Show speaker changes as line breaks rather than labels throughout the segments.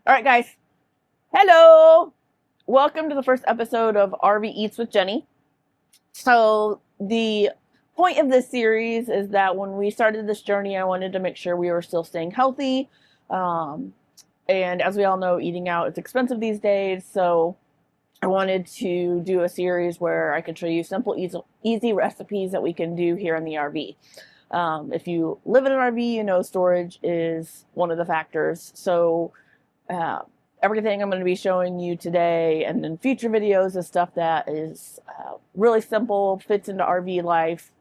All right, guys. Hello. Welcome to the first episode of RV Eats with Jeni. So, the point of this series is that when we started this journey, I wanted to make sure we were still staying healthy. Um, and as we all know, eating out is expensive these days. So, I wanted to do a series where I could show you simple, easy recipes that we can do here in the RV. If you live in an RV, you know storage is one of the factors. So, uh, everything I'm going to be showing you today and in future videos is stuff that is really simple, fits into RV life,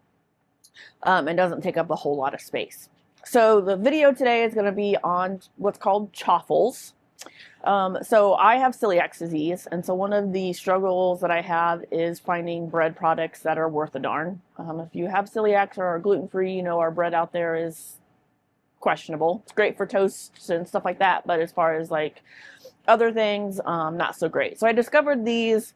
and doesn't take up a whole lot of space. So the video today is going to be on what's called Chaffles. So I have celiac disease, and so one of the struggles that I have is finding bread products that are worth a darn. If you have celiac or are gluten-free, you know our bread out there is questionable. It's great for toasts and stuff like that, but as far as like other things, not so great. So I discovered these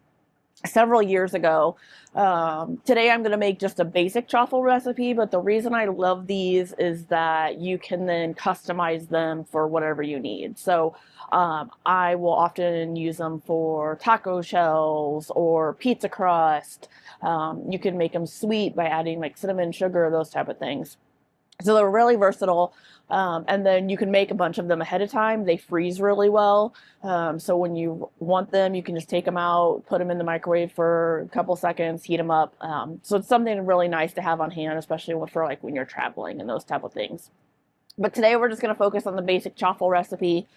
several years ago. Today I'm going to make just a basic chaffle recipe, but the reason I love these is that you can then customize them for whatever you need. So I will often use them for taco shells or pizza crust. You can make them sweet by adding like cinnamon, sugar, those type of things. So they're really versatile. And then you can make a bunch of them ahead of time. They freeze really well. So when you want them, you can just take them out, put them in the microwave for a couple seconds, heat them up. So it's something really nice to have on hand, especially for like when you're traveling and those type of things. But today we're just going to focus on the basic chaffle recipe.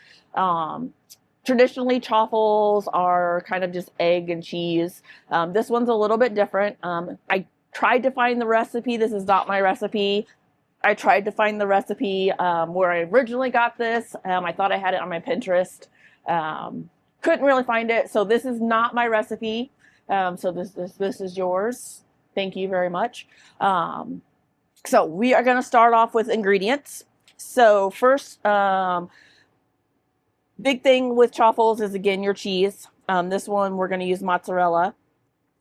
Traditionally, chaffles are kind of just egg and cheese. This one's a little bit different. I tried to find the recipe. This is not my recipe. I tried to find the recipe where I originally got this. I thought I had it on my Pinterest. Couldn't really find it. So this is not my recipe. So this is yours. Thank you very much. So we are going to start off with ingredients. So first, big thing with chaffles is, again, your cheese. This one we're going to use mozzarella,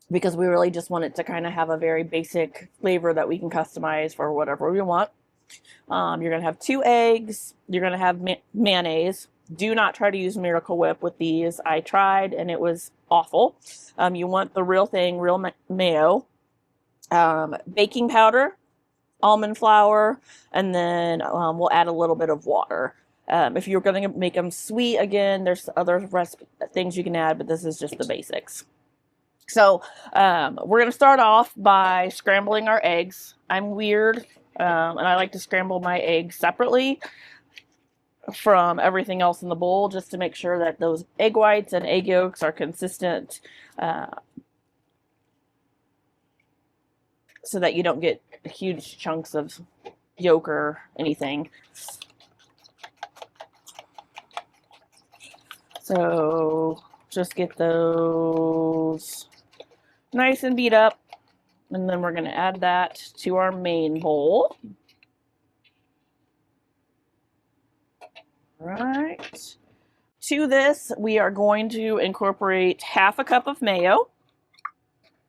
because we really just want it to kind of have a very basic flavor that we can customize for whatever we want. You're going to have 2 eggs. You're going to have mayonnaise. Do not try to use Miracle Whip with these. I tried and it was awful. You want the real thing, real mayo. Baking powder, almond flour, and then we'll add a little bit of water. If you're going to make them sweet, again, there's other things you can add, but this is just the basics. So we're going to start off by scrambling our eggs. I'm weird, and I like to scramble my eggs separately from everything else in the bowl, just to make sure that those egg whites and egg yolks are consistent, so that you don't get huge chunks of yolk or anything. So just get those nice and beat up, and then we're going to add that to our main bowl. All right. To this, we are going to incorporate half a cup of mayo.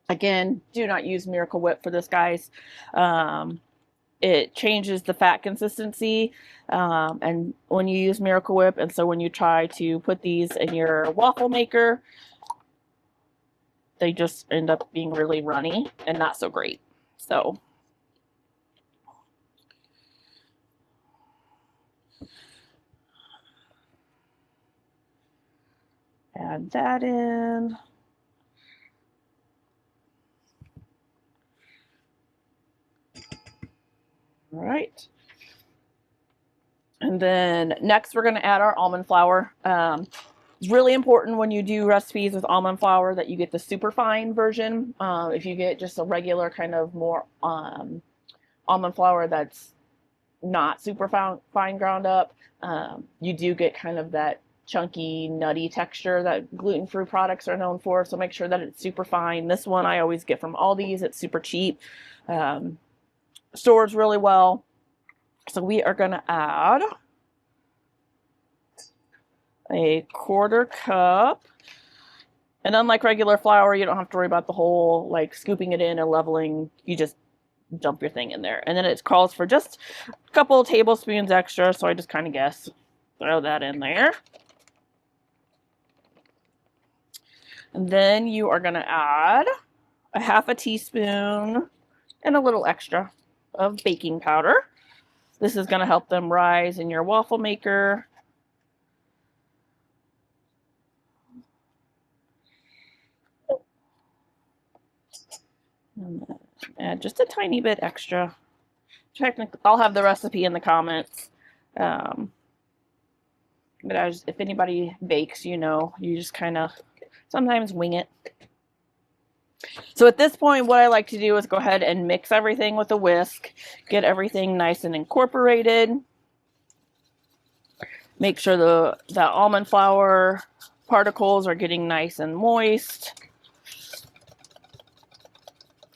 Again, do not use Miracle Whip for this, guys. It changes the fat consistency, and when you use Miracle Whip, and so when you try to put these in your waffle maker, they just end up being really runny and not so great. So add that in. All right. And then next we're going to add our almond flour. It's really important when you do recipes with almond flour that you get the super fine version. If you get just a regular kind of more almond flour that's not super fine ground up, you do get kind of that chunky, nutty texture that gluten-free products are known for. So make sure that it's super fine. This one I always get from Aldi's. It's super cheap. Stores really well. So we are going to add a 1/4 cup. And unlike regular flour, you don't have to worry about the whole like scooping it in and leveling. You just dump your thing in there. And then it calls for just a couple of tablespoons extra, so I just kind of guess. Throw that in there. And then you are going to add a half a teaspoon and a little extra of baking powder. This is going to help them rise in your waffle maker. And add just a tiny bit extra. Technically, I'll have the recipe in the comments. But if anybody bakes, you know, you just kind of sometimes wing it. So at this point, what I like to do is go ahead and mix everything with a whisk, get everything nice and incorporated. Make sure the almond flour particles are getting nice and moist.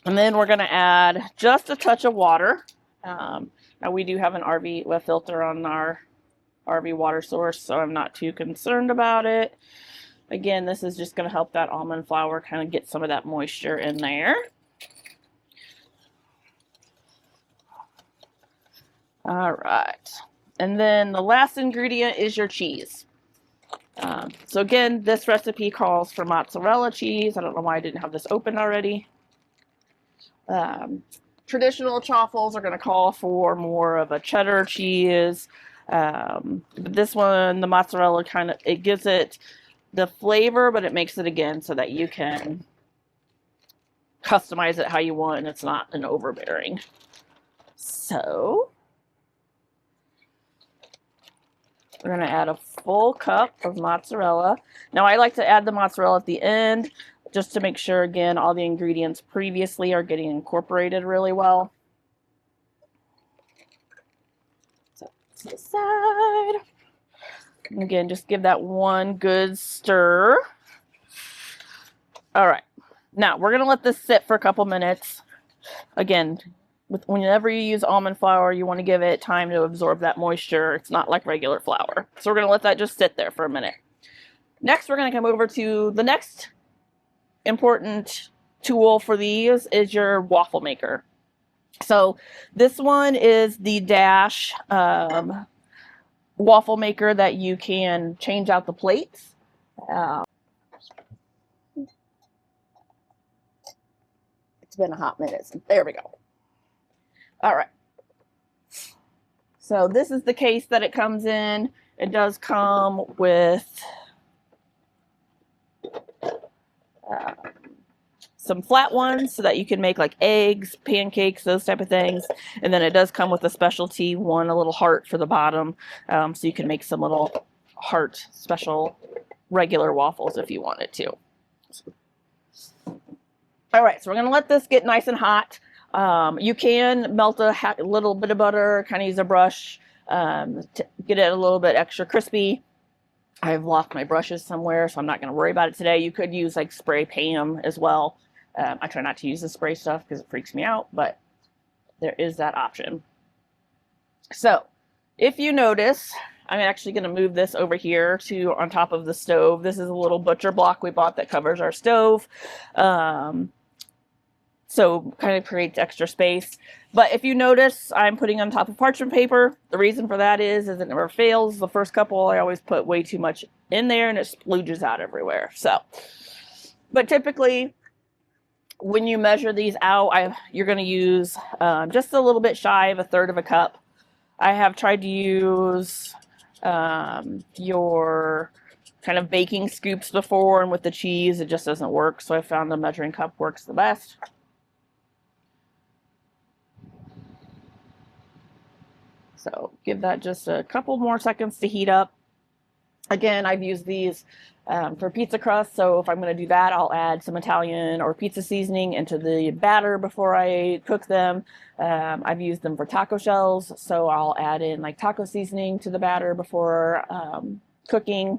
And then we're going to add just a touch of water. Now we do have an RV filter on our RV water source, so I'm not too concerned about it. Again, this is just going to help that almond flour kind of get some of that moisture in there. All right. And then the last ingredient is your cheese. So again, this recipe calls for mozzarella cheese. I don't know why I didn't have this open already. Traditional chaffles are going to call for more of a cheddar cheese. But this one, the mozzarella, it gives it the flavor, but it makes it again so that you can customize it how you want and it's not an overbearing. So we're going to add a full cup of mozzarella. Now I like to add the mozzarella at the end just to make sure, again, all the ingredients previously are getting incorporated really well. So to the side. And again, just give that one good stir. All right. Now, we're going to let this sit for a couple minutes. Again, whenever you use almond flour, you want to give it time to absorb that moisture. It's not like regular flour. So we're going to let that just sit there for a minute. Next, we're going to come over to the next important tool for these is your waffle maker. So this one is the Dash waffle maker that you can change out the plates. It's been a hot minute. There we go. All right. So this is the case that it comes in. It does come with some flat ones so that you can make like eggs, pancakes, those type of things. And then it does come with a specialty one, a little heart for the bottom. So you can make some little heart special regular waffles if you wanted to. All right, so we're going to let this get nice and hot. You can melt a little bit of butter, kind of use a brush to get it a little bit extra crispy. I've lost my brushes somewhere, so I'm not going to worry about it today. You could use like spray Pam as well. I try not to use the spray stuff because it freaks me out, but there is that option. So if you notice, I'm actually going to move this over here to on top of the stove. This is a little butcher block we bought that covers our stove. So kind of creates extra space. But if you notice, I'm putting on top of parchment paper. The reason for that is it never fails. The first couple, I always put way too much in there and it splooges out everywhere. So, but typically, when you measure these out, you're going to use just a little bit shy of 1/3 of a cup. I have tried to use your kind of baking scoops before, and with the cheese, it just doesn't work. So I found the measuring cup works the best. So give that just a couple more seconds to heat up. Again, I've used these for pizza crust, so if I'm going to do that, I'll add some Italian or pizza seasoning into the batter before I cook them. I've used them for taco shells, so I'll add in like taco seasoning to the batter before cooking.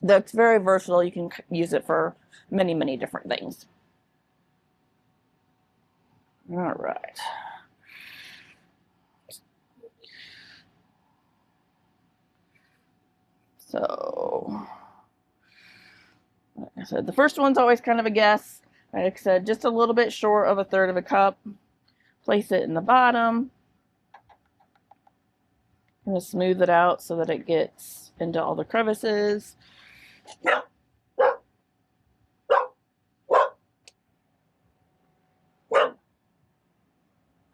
That's very versatile. You can use it for many, many different things. All right. So, like I said, the first one's always kind of a guess. Like I said, just a little bit short of 1/3 of a cup. Place it in the bottom. I'm going to smooth it out so that it gets into all the crevices.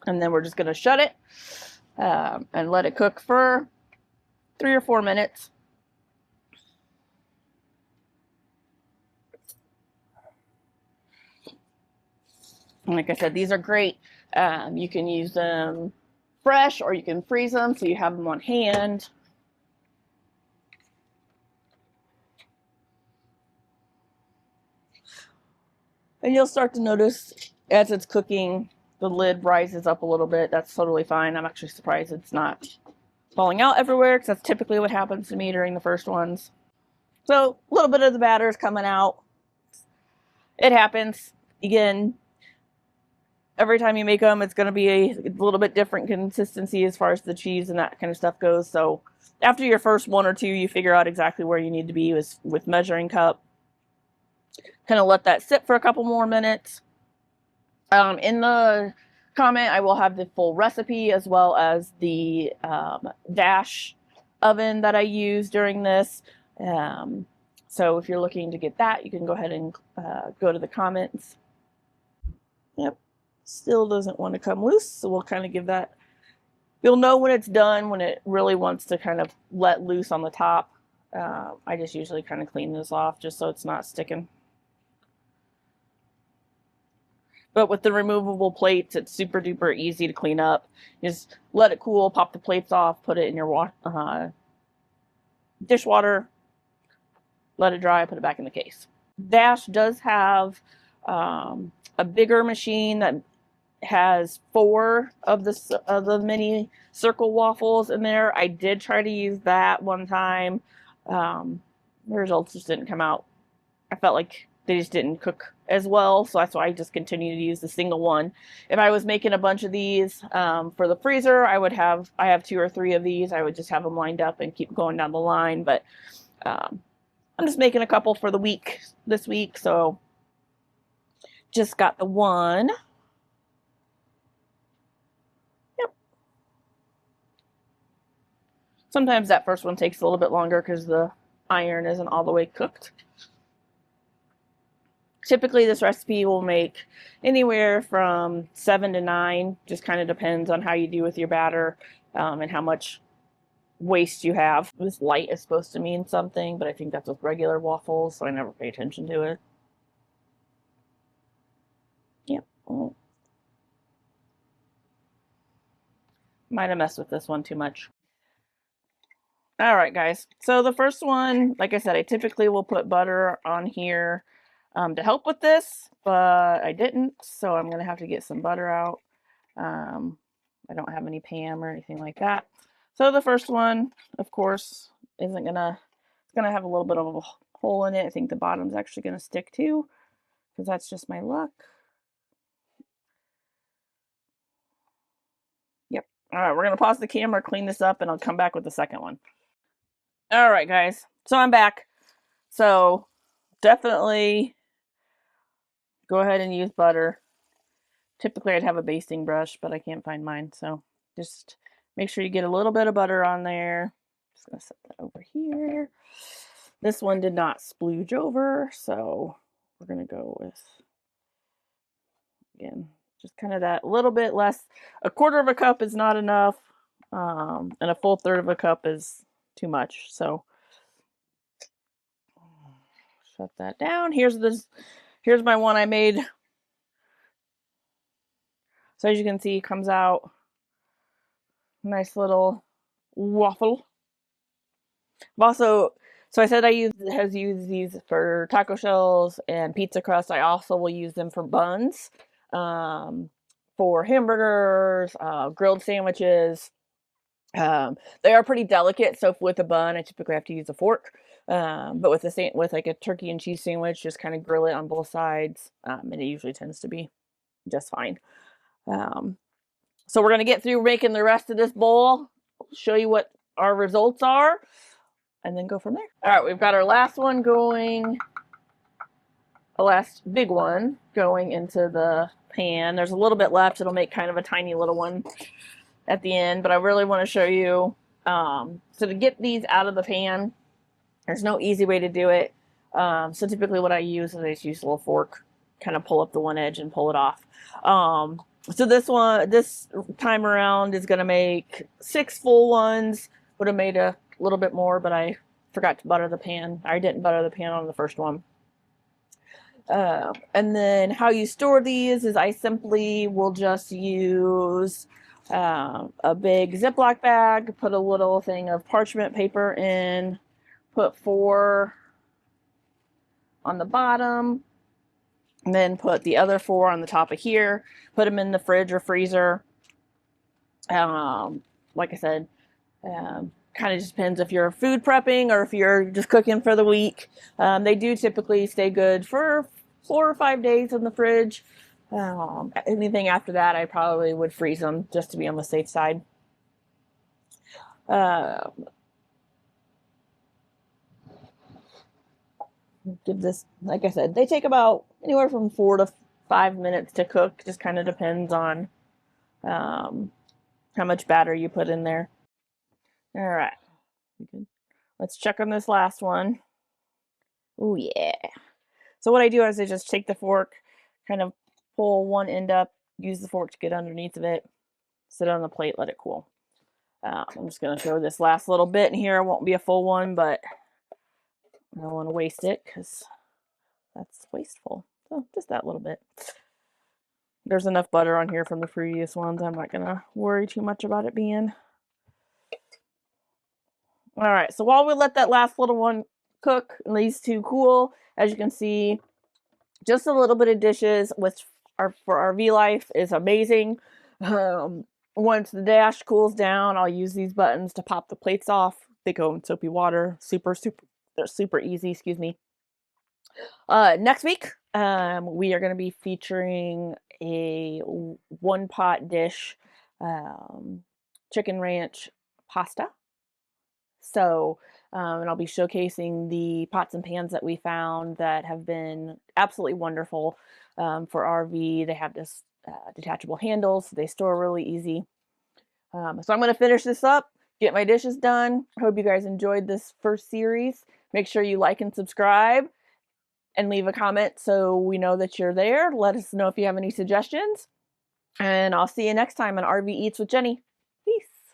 And then we're just going to shut it and let it cook for 3 or 4 minutes. And like I said, these are great. You can use them fresh or you can freeze them so you have them on hand. And you'll start to notice as it's cooking, the lid rises up a little bit. That's totally fine. I'm actually surprised it's not falling out everywhere because that's typically what happens to me during the first ones. So a little bit of the batter is coming out. It happens. Again, every time you make them, it's going to be a little bit different consistency as far as the cheese and that kind of stuff goes. So after your first 1 or 2, you figure out exactly where you need to be with measuring cup. Kind of let that sit for a couple more minutes. In the comment, I will have the full recipe as well as the dash oven that I use during this. So if you're looking to get that, you can go ahead and go to the comments. Yep, still doesn't want to come loose, so we'll kind of give that. You'll know when it's done, when it really wants to kind of let loose on the top. I just usually kind of clean this off just so it's not sticking. But with the removable plates, it's super duper easy to clean up. Just let it cool, pop the plates off, put it in your dishwater, let it dry, put it back in the case. Dash does have a bigger machine that has 4 of the mini circle waffles in there. I did try to use that one time. The results just didn't come out. I felt like they just didn't cook as well, so that's why I just continue to use the single one. If I was making a bunch of these for the freezer, I have 2 or 3 of these. I would just have them lined up and keep going down the line, but I'm just making a couple for the week this week, so just got the one. Yep. Sometimes that first one takes a little bit longer because the iron isn't all the way cooked. Typically, this recipe will make anywhere from 7 to 9. Just kind of depends on how you do with your batter and how much waste you have. This light is supposed to mean something, but I think that's with regular waffles, so I never pay attention to it. Yep. Oh. Might have messed with this one too much. All right, guys. So the first one, like I said, I typically will put butter on here to help with this, but I didn't, so I'm gonna have to get some butter out. I don't have any Pam or anything like that. So the first one, of course, it's gonna have a little bit of a hole in it. I think the bottom's actually gonna stick too, because that's just my luck. Yep. All right, we're gonna pause the camera, clean this up, and I'll come back with the second one. All right, guys. So I'm back. So definitely go ahead and use butter. Typically I'd have a basting brush, but I can't find mine. So just make sure you get a little bit of butter on there. Just gonna set that over here. This one did not splooge over, so we're gonna go with, again, just kind of that little bit less. 1/4 of a cup is not enough, and a full 1/3 of a cup is too much. So shut that down. Here's my one I made. So as you can see, it comes out nice little waffle. So I said I has used these for taco shells and pizza crust. I also will use them for buns, for hamburgers, grilled sandwiches. They are pretty delicate, so with a bun, I typically have to use a fork. But with like a turkey and cheese sandwich, just kind of grill it on both sides, and it usually tends to be just fine. So we're gonna get through making the rest of this bowl, show you what our results are, and then go from there. All right, we've got our last one going, the last big one going into the pan. There's a little bit left. It'll make kind of a tiny little one at the end, but I really want to show you. So to get these out of the pan, there's no easy way to do it. So typically what I use is I just use a little fork, kind of pull up the one edge and pull it off. So this time around is going to make 6 full ones. Would have made a little bit more, but I forgot to butter the pan. I didn't butter the pan on the first one. And then how you store these is I simply will just use a big Ziploc bag, put a little thing of parchment paper in, put 4 on the bottom, and then put the other 4 on the top of here, put them in the fridge or freezer. Like I said, kind of just depends if you're food prepping or if you're just cooking for the week. They do typically stay good for 4 or 5 days in the fridge. Anything after that, I probably would freeze them just to be on the safe side. Give this, like I said, they take about anywhere from 4 to 5 minutes to cook. Just kind of depends on how much batter you put in there. All right, let's check on this last one. Oh yeah. So what I do is I just take the fork, kind of pull one end up, use the fork to get underneath of it, sit it on the plate, let it cool. I'm just going to throw this last little bit in here. It won't be a full one, but I don't want to waste it because that's wasteful. So just that little bit. There's enough butter on here from the previous ones. I'm not going to worry too much about it being. All right, so while we let that last little one cook and these two cool, as you can see, just a little bit of dishes, which for RV life is amazing. Once the dash cools down, I'll use these buttons to pop the plates off. They go in soapy water. They're super easy, excuse me. Next week, we are going to be featuring a 1-pot dish, chicken ranch pasta. So, and I'll be showcasing the pots and pans that we found that have been absolutely wonderful for RV. They have this detachable handles. So they store really easy. So I'm going to finish this up, get my dishes done. I hope you guys enjoyed this first series. Make sure you like and subscribe and leave a comment so we know that you're there. Let us know if you have any suggestions. And I'll see you next time on RV Eats with Jeni.